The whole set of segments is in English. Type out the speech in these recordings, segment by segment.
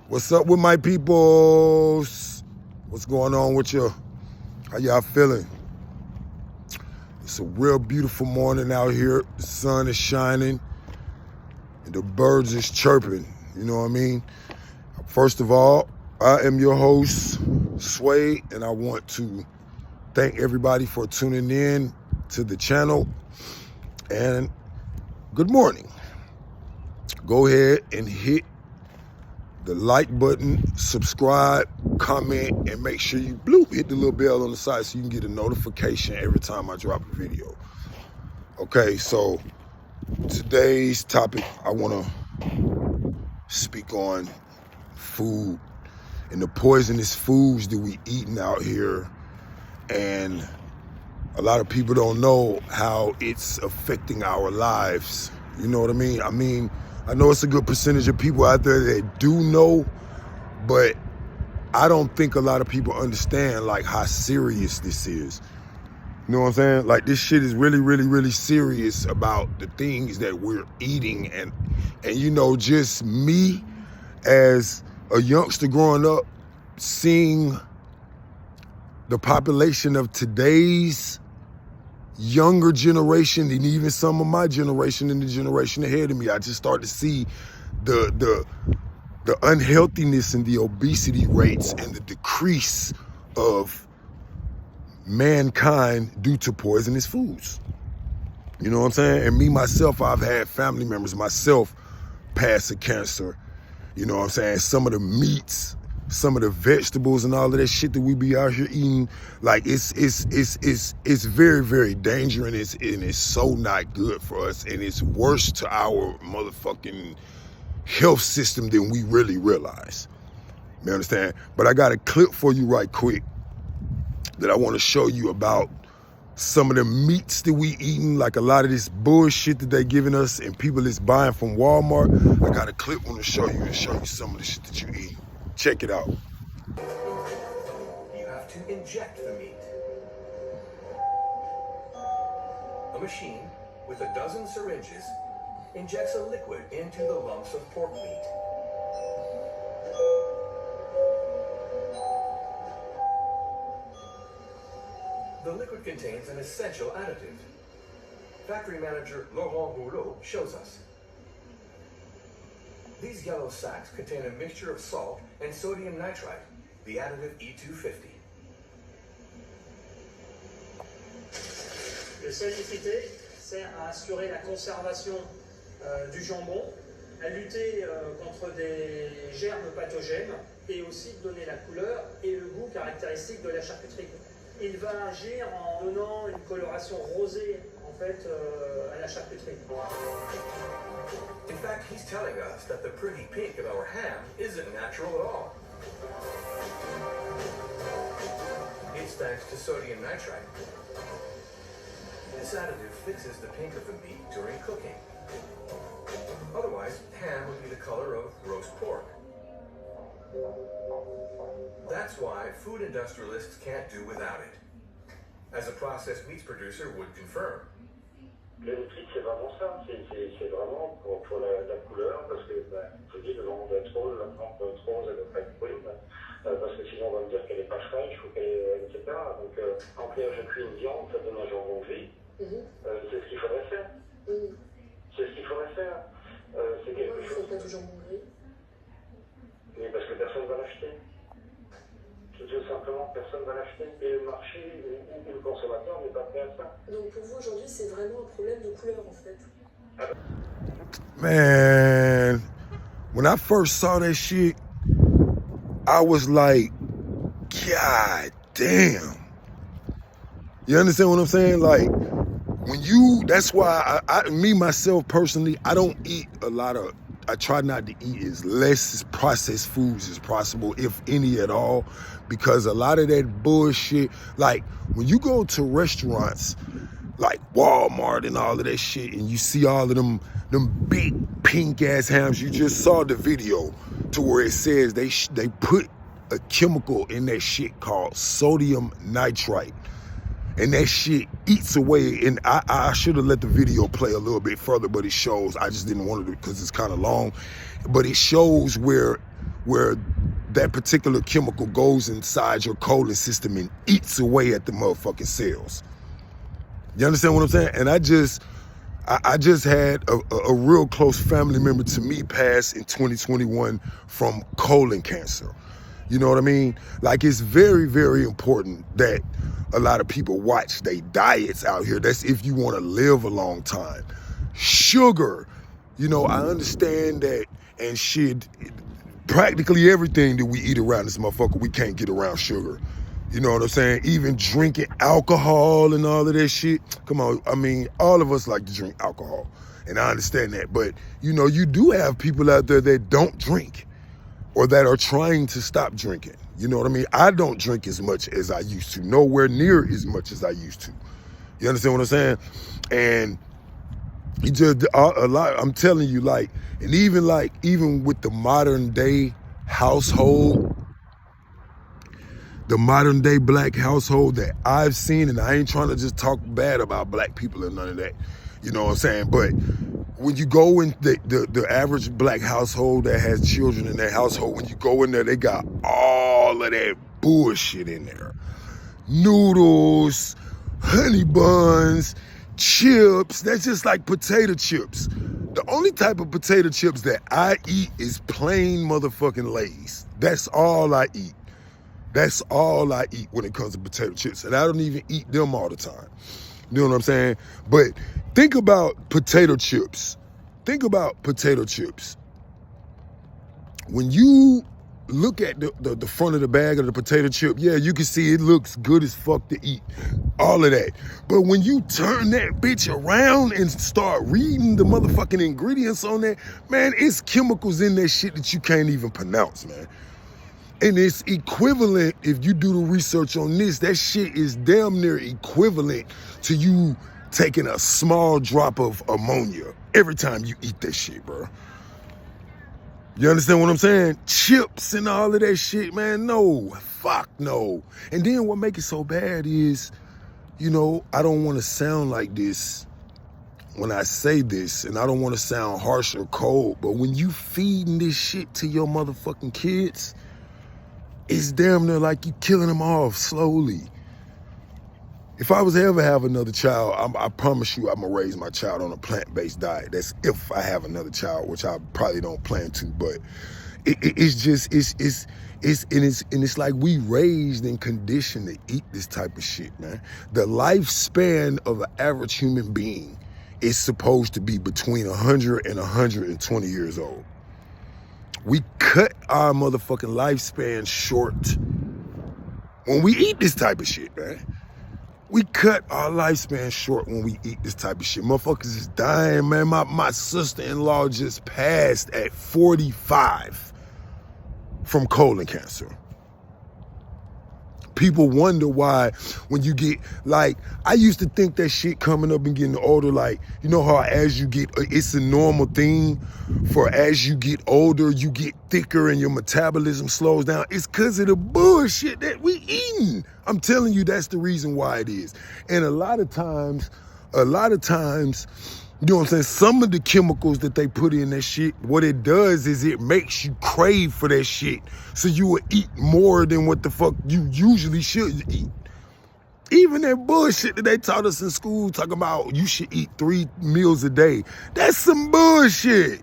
What's up with my peoples? What's going on with you? How y'all feeling? It's a real beautiful morning out here. The sun is shining and the birds is chirping. You know what I mean? First of all, I am your host, Sway, and I want to thank everybody for tuning in to the channel. And good morning. Go ahead and hit the like button, subscribe, comment, and make sure you hit the little bell on the side so you can get a notification every time I drop a video. Okay, so today's topic, I want to speak on food and the poisonous foods that we eating out here. And a lot of people don't know how it's affecting our lives. You know what I mean? I know it's a good percentage of people out there that do know, but I don't think a lot of people understand like how serious this is. You know what I'm saying? Like this shit is really, really, really serious about the things that we're eating. And you know, just me as a youngster growing up, seeing the population of today's younger generation and even some of my generation and the generation ahead of me, I just started to see the unhealthiness and the obesity rates and the decrease of mankind due to poisonous foods. You know what I'm saying? And me, myself, I've had family members myself pass of cancer. You know what I'm saying? Some of the meats, some of the vegetables and all of that shit that we be out here eating, like it's very, very dangerous and it's so not good for us, and it's worse to our motherfucking health system than we really realize. You understand? But I got a clip for you right quick that I want to show you about some of the meats that we eating, like a lot of this bullshit that they giving us and people is buying from Walmart. I got a clip I want to show you and show you some of the shit that you eat. Check it out. You have to inject the meat. A machine with a dozen syringes injects a liquid into the lumps of pork meat. The liquid contains an essential additive. Factory manager Laurent Rouleau shows us. These yellow sacks contain a mixture of salt and sodium nitrite, the additive E250. Le sel nitrité sert à assurer la conservation du jambon, à lutter contre des germes pathogènes et aussi de donner la couleur et le goût caractéristique de la charcuterie. Il va agir en donnant une coloration rosée en fait à la charcuterie. In fact, he's telling us that the pretty pink of our ham isn't natural at all. It's thanks to sodium nitrite. This additive fixes the pink of the meat during cooking. Otherwise, ham would be the color of roast pork. That's why food industrialists can't do without it, as a processed meats producer would confirm. Le nitrite, c'est vraiment ça, c'est vraiment pour la couleur, parce que je dis le viande doit être rose, la viande doit être rose, elle ne doit pas être brune, parce que sinon on va me dire qu'elle n'est pas fraîche ou etc. Donc quand je cuis une viande, ça donne un jambon gris. C'est ce qu'il faudrait faire. C'est ce qu'il faudrait faire. C'est quelque chose. Pourquoi pas du jambon gris? Mais parce que personne ne va l'acheter. Tout simplement, personne ne va l'acheter. Et le marché ou le consommateur n'est pas prêt à ça. Donc pour vous aujourd'hui, c'est vraiment un problème de couleur en fait. Man, when I first saw that shit, I was like, God damn. You understand what I'm saying? Like, that's why me, myself, personally, I don't eat I try not to eat as less processed foods as possible, if any at all, because a lot of that bullshit, like when you go to restaurants like Walmart and all of that shit, and you see all of them big pink ass hams, you just saw the video to where it says they put a chemical in that shit called sodium nitrite. And that shit eats away. And I should have let the video play a little bit further, but it shows, I just didn't want to because it's kind of long. But it shows where where that particular chemical goes inside your colon system and eats away at the motherfucking cells. You understand what I'm saying? And I just had a real close family member to me pass in 2021 from colon cancer. You know what I mean? Like, it's very, very important that a lot of people watch their diets out here. That's if you want to live a long time. Sugar, you know, I understand that, and shit, practically everything that we eat around this motherfucker, we can't get around sugar. You know what I'm saying? Even drinking alcohol and all of that shit. Come on, I mean, all of us like to drink alcohol, and I understand that. But, you know, you do have people out there that don't drink or that are trying to stop drinking. You know what I mean? I don't drink as much as I used to, nowhere near as much as I used to. You understand what I'm saying? And you just a lot, I'm telling you, like, and even with the modern day household, the modern day black household that I've seen, and I ain't trying to just talk bad about black people and none of that, you know what I'm saying? But when you go in the average black household that has children in their household, when you go in there, they got all of that bullshit in there. Noodles, honey buns, chips, that's just like potato chips. The only type of potato chips that I eat is plain motherfucking Lay's. That's all I eat. That's all I eat when it comes to potato chips. And I don't even eat them all the time. You know what I'm saying? But think about potato chips. Think about potato chips. When you look at the front of the bag of the potato chip, yeah, you can see it looks good as fuck to eat. All of that. But when you turn that bitch around and start reading the motherfucking ingredients on that, man, it's chemicals in that shit that you can't even pronounce, man. And it's equivalent, if you do the research on this, that shit is damn near equivalent to you taking a small drop of ammonia every time you eat that shit, bro. You understand what I'm saying? Chips and all of that shit, man, no. Fuck no. And then what makes it so bad is, you know, I don't want to sound like this when I say this, and I don't want to sound harsh or cold, but when you feeding this shit to your motherfucking kids, it's damn near like you killing them off slowly. If I was to ever have another child, I promise you I'm gonna raise my child on a plant-based diet. That's if I have another child, which I probably don't plan to, but it's like we raised and conditioned to eat this type of shit, man. The lifespan of an average human being is supposed to be between 100 and 120 years old. We cut our motherfucking lifespan short when we eat this type of shit, man. We cut our lifespan short when we eat this type of shit. Motherfuckers is dying, man. My sister-in-law just passed at 45 from colon cancer. People wonder why when you get, like, I used to think that shit coming up and getting older, like, you know how as you get, it's a normal thing for as you get older, you get thicker and your metabolism slows down. It's because of the bullshit that we eating. I'm telling you, that's the reason why it is. And a lot of times, you know what I'm saying? Some of the chemicals that they put in that shit, what it does is it makes you crave for that shit. So you will eat more than what the fuck you usually should eat. Even that bullshit that they taught us in school, talking about you should eat 3 meals a day. That's some bullshit.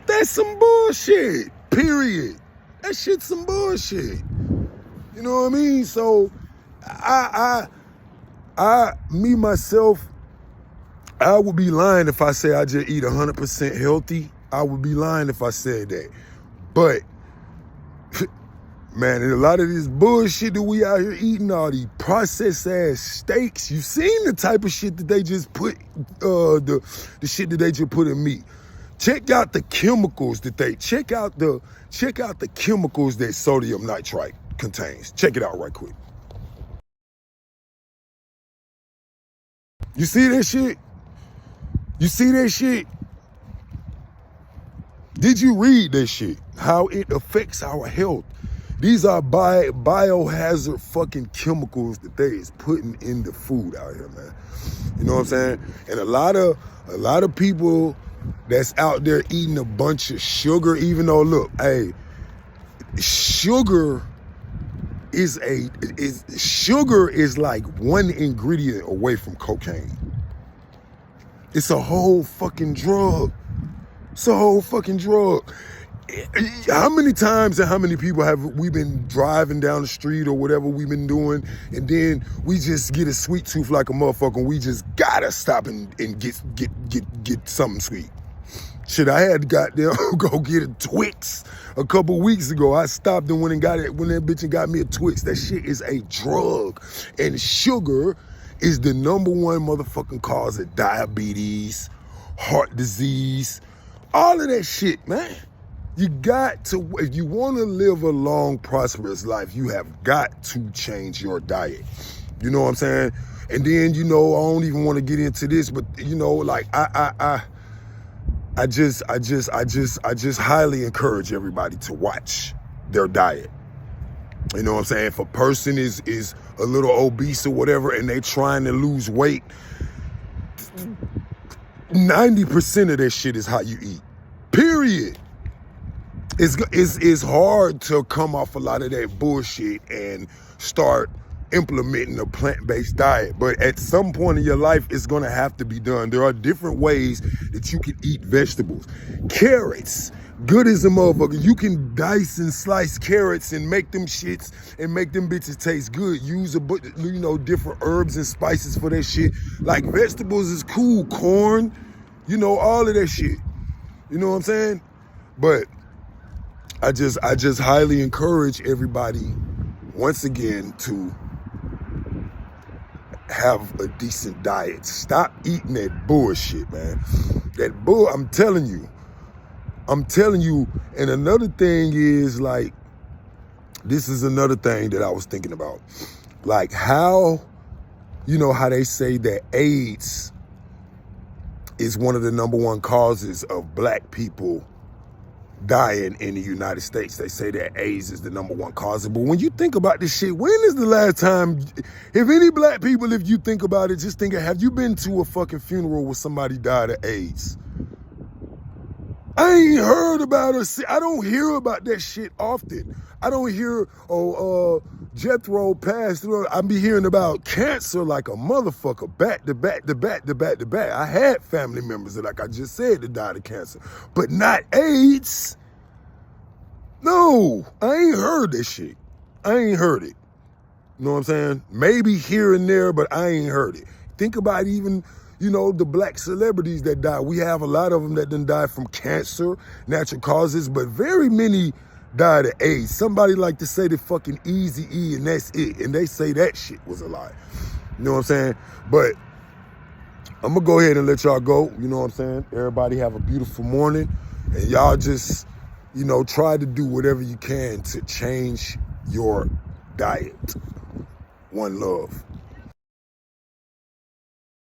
That's some bullshit, period. That shit's some bullshit. You know what I mean? So, me, myself, I would be lying if I say I just eat 100% healthy. I would be lying if I said that. But, man, and a lot of this bullshit that we out here eating, all these processed ass steaks, you seen the type of shit that they just put, the shit that they just put in meat. Check out the chemicals that check out the chemicals that sodium nitrite contains. Check it out right quick. You see that shit? You see that shit? Did you read that shit? How it affects our health. These are biohazard fucking chemicals that they is putting in the food out here, man. You know what I'm saying? And a lot of people that's out there eating a bunch of sugar, even though, look, hey, sugar is like one ingredient away from cocaine. It's a whole fucking drug. It's a whole fucking drug. How many times and how many people have we been driving down the street or whatever we've been doing, and then we just get a sweet tooth like a motherfucker, and we just gotta stop and get something sweet. Shit, I had to goddamn go get a Twix a couple weeks ago. I stopped and went and got it when that bitch and got me a Twix. That shit is a drug. And sugar is the number one motherfucking cause of diabetes, heart disease, all of that shit, man. You got to, if you want to live a long, prosperous life, you have got to change your diet. You know what I'm saying? And then, you know, I don't even want to get into this, but you know, like I just highly encourage everybody to watch their diet. You know what I'm saying? If a person is a little obese or whatever and they trying to lose weight, 90% of that shit is how you eat. Period. It's hard to come off a lot of that bullshit and start implementing a plant-based diet, but at some point in your life, it's gonna have to be done. There are different ways that you can eat vegetables. Carrots, good as a motherfucker. You can dice and slice carrots and make them shits and make them bitches taste good. Use different herbs and spices for that shit. Like vegetables is cool, corn, all of that shit. You know what I'm saying? But I just highly encourage everybody, once again, to have a decent diet. Stop eating that bullshit, man. I'm telling you. And another thing is, like, this is another thing that I was thinking about. Like how they say that AIDS is one of the number one causes of black people dying in the United States. They say that AIDS is the number one cause. But when you think about this shit, when is the last time, if any black people, if you think about it, just think, have you been to a fucking funeral where somebody died of AIDS? I ain't heard about it. I don't hear about that shit often. I don't hear, Jethro passed through. I be hearing about cancer like a motherfucker, back to back. I had family members that, like I just said, that died of cancer, but not AIDS. No, I ain't heard that shit. I ain't heard it. You know what I'm saying? Maybe here and there, but I ain't heard it. Think about even, the black celebrities that die. We have a lot of them that done died from cancer, natural causes, but very many died of AIDS. Somebody like to say the fucking Eazy-E and that's it. And they say that shit was a lie. You know what I'm saying? But I'm gonna go ahead and let y'all go. You know what I'm saying? Everybody have a beautiful morning. And y'all just, try to do whatever you can to change your diet. One love.